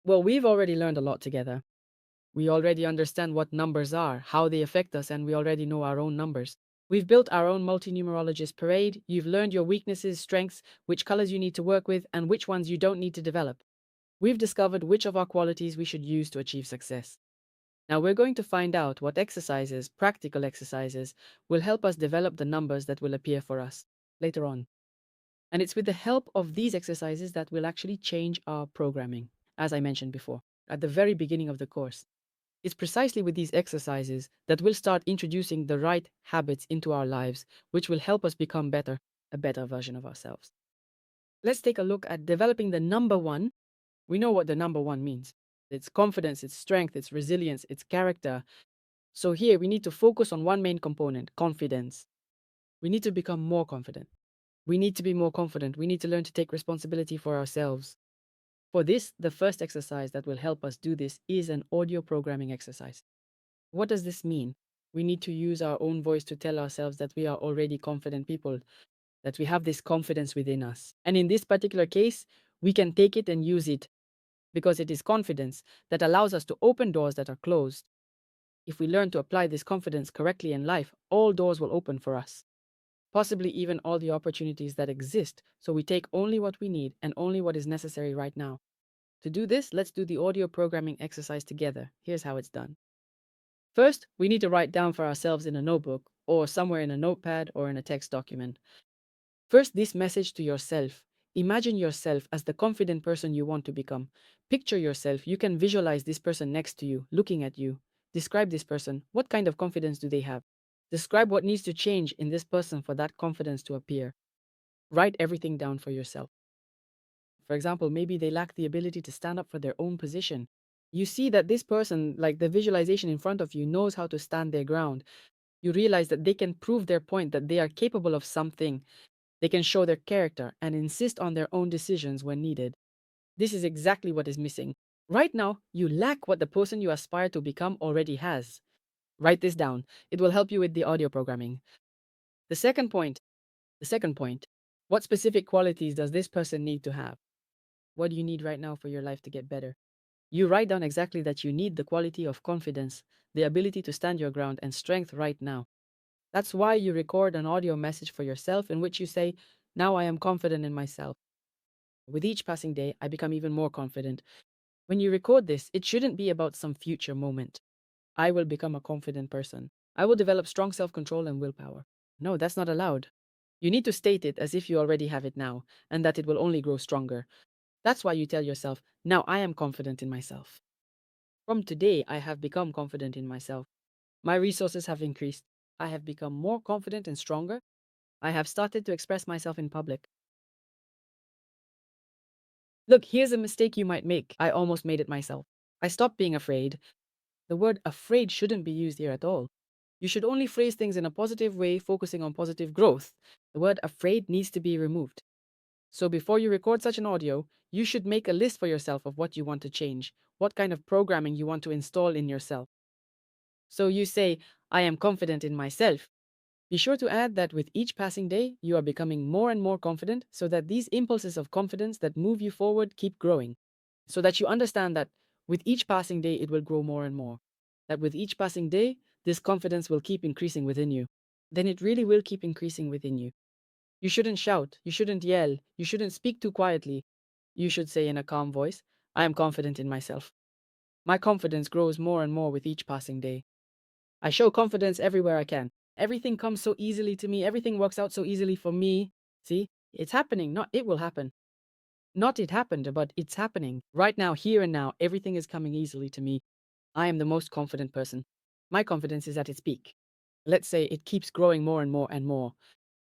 Well, we've already learned a lot together. We already understand what numbers are, how they affect us, and we already know our own numbers. We've built our own multi-numerologist parade. You've learned your weaknesses, strengths, which colors you need to work with, and which ones you don't need to develop. We've discovered which of our qualities we should use to achieve success. Now we're going to find out what exercises, practical exercises, will help us develop the numbers that will appear for us later on. And it's with the help of these exercises that we'll actually change our programming, as I mentioned before, at the very beginning of the course. It's precisely with these exercises that we'll start introducing the right habits into our lives, which will help us become better, a better version of ourselves. Let's take a look at developing the number one. We know what the number one means. It's confidence, it's strength, it's resilience, it's character. So here we need to focus on one main component, confidence. We need to become more confident. We need to be more confident. We need to learn to take responsibility for ourselves. For this, the first exercise that will help us do this is an audio programming exercise. What does this mean? We need to use our own voice to tell ourselves that we are already confident people, that we have this confidence within us. And in this particular case, we can take it and use it because it is confidence that allows us to open doors that are closed. If we learn to apply this confidence correctly in life, all doors will open for us, possibly even all the opportunities that exist. So we take only what we need and only what is necessary right now. To do this, let's do the audio programming exercise together. Here's how it's done. First, we need to write down for ourselves in a notebook or somewhere in a notepad or in a text document. First, this message to yourself. Imagine yourself as the confident person you want to become. Picture yourself. You can visualize this person next to you, looking at you. Describe this person. What kind of confidence do they have? Describe what needs to change in this person for that confidence to appear. Write everything down for yourself. For example, maybe they lack the ability to stand up for their own position. You see that this person, like the visualization in front of you, knows how to stand their ground. You realize that they can prove their point, that they are capable of something. They can show their character and insist on their own decisions when needed. This is exactly what is missing. Right now, you lack what the person you aspire to become already has. Write this down. It will help you with the audio programming. The second point, the second point, what specific qualities does this person need to have? What do you need right now for your life to get better? You write down exactly that you need the quality of confidence, the ability to stand your ground, and strength right now. That's why you record an audio message for yourself in which you say, "Now I am confident in myself. With each passing day, I become even more confident." When you record this, it shouldn't be about some future moment. I will become a confident person. I will develop strong self control and willpower. No, that's not allowed. You need to state it as if you already have it now, and that it will only grow stronger. That's why you tell yourself, "Now I am confident in myself. From today, I have become confident in myself. My resources have increased. I have become more confident and stronger. I have started to express myself in public." Look, here's a mistake you might make. I almost made it myself. I stopped being afraid. The word afraid shouldn't be used here at all. You should only phrase things in a positive way, focusing on positive growth. The word afraid needs to be removed. So before you record such an audio, you should make a list for yourself of what you want to change, what kind of programming you want to install in yourself. So you say, "I am confident in myself." Be sure to add that with each passing day, you are becoming more and more confident so that these impulses of confidence that move you forward keep growing. So that you understand that with each passing day, it will grow more and more. That with each passing day, this confidence will keep increasing within you. Then it really will keep increasing within you. You shouldn't shout, you shouldn't yell, you shouldn't speak too quietly. You should say in a calm voice, "I am confident in myself. My confidence grows more and more with each passing day. I show confidence everywhere I can. Everything comes so easily to me. Everything works out so easily for me." See, it's happening, not it will happen. Not it happened, but it's happening. Right now, here and now, everything is coming easily to me. I am the most confident person. My confidence is at its peak. Let's say it keeps growing more and more and more.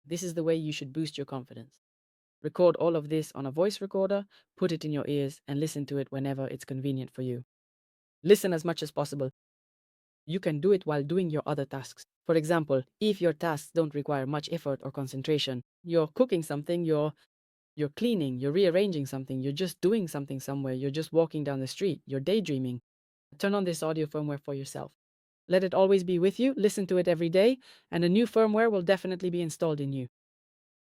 This is the way you should boost your confidence. Record all of this on a voice recorder, put it in your ears, and listen to it whenever it's convenient for you. Listen as much as possible. You can do it while doing your other tasks. For example, if your tasks don't require much effort or concentration, you're cooking something, you're cleaning, you're rearranging something, you're just doing something somewhere, you're just walking down the street, you're daydreaming. Turn on this audio firmware for yourself. Let it always be with you, listen to it every day, and a new firmware will definitely be installed in you.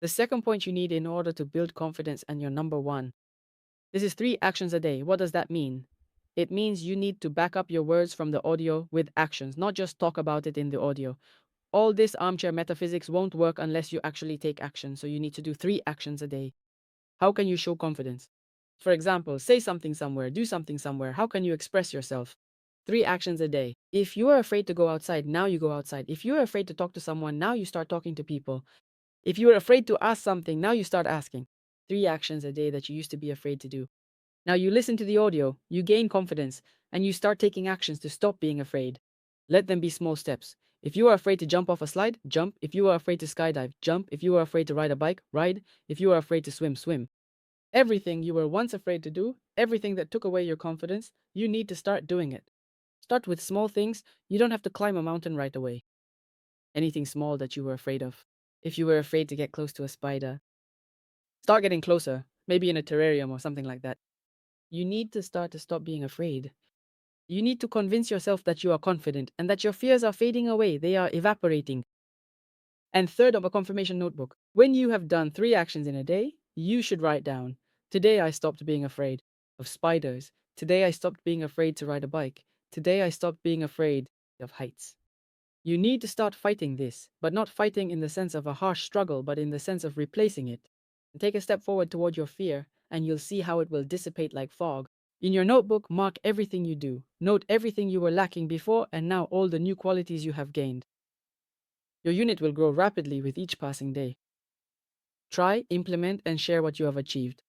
The second point you need in order to build confidence and your number one This is 3 actions a day. What does that mean? It means you need to back up your words from the audio with actions, not just talk about it in the audio. All this armchair metaphysics won't work unless you actually take action, so you need to do 3 actions a day. How can you show confidence? For example, say something somewhere, do something somewhere. How can you express yourself? 3 actions a day. If you are afraid to go outside, now you go outside. If you are afraid to talk to someone, now you start talking to people. If you are afraid to ask something, now you start asking. 3 actions a day that you used to be afraid to do. Now you listen to the audio, you gain confidence, and you start taking actions to stop being afraid. Let them be small steps. If you are afraid to jump off a slide, jump. If you are afraid to skydive, jump. If you are afraid to ride a bike, ride. If you are afraid to swim, swim. Everything you were once afraid to do, everything that took away your confidence, you need to start doing it. Start with small things. You don't have to climb a mountain right away. Anything small that you were afraid of. If you were afraid to get close to a spider, start getting closer, maybe in a terrarium or something like that. You need to start to stop being afraid. You need to convince yourself that you are confident and that your fears are fading away, they are evaporating. And third, of a confirmation notebook. When you have done 3 actions in a day, you should write down, today I stopped being afraid of spiders. Today I stopped being afraid to ride a bike. Today I stopped being afraid of heights. You need to start fighting this, but not fighting in the sense of a harsh struggle, but in the sense of replacing it. Take a step forward toward your fear, and you'll see how it will dissipate like fog. In your notebook, mark everything you do. Note everything you were lacking before, and now all the new qualities you have gained. Your unit will grow rapidly with each passing day. Try, implement, and share what you have achieved.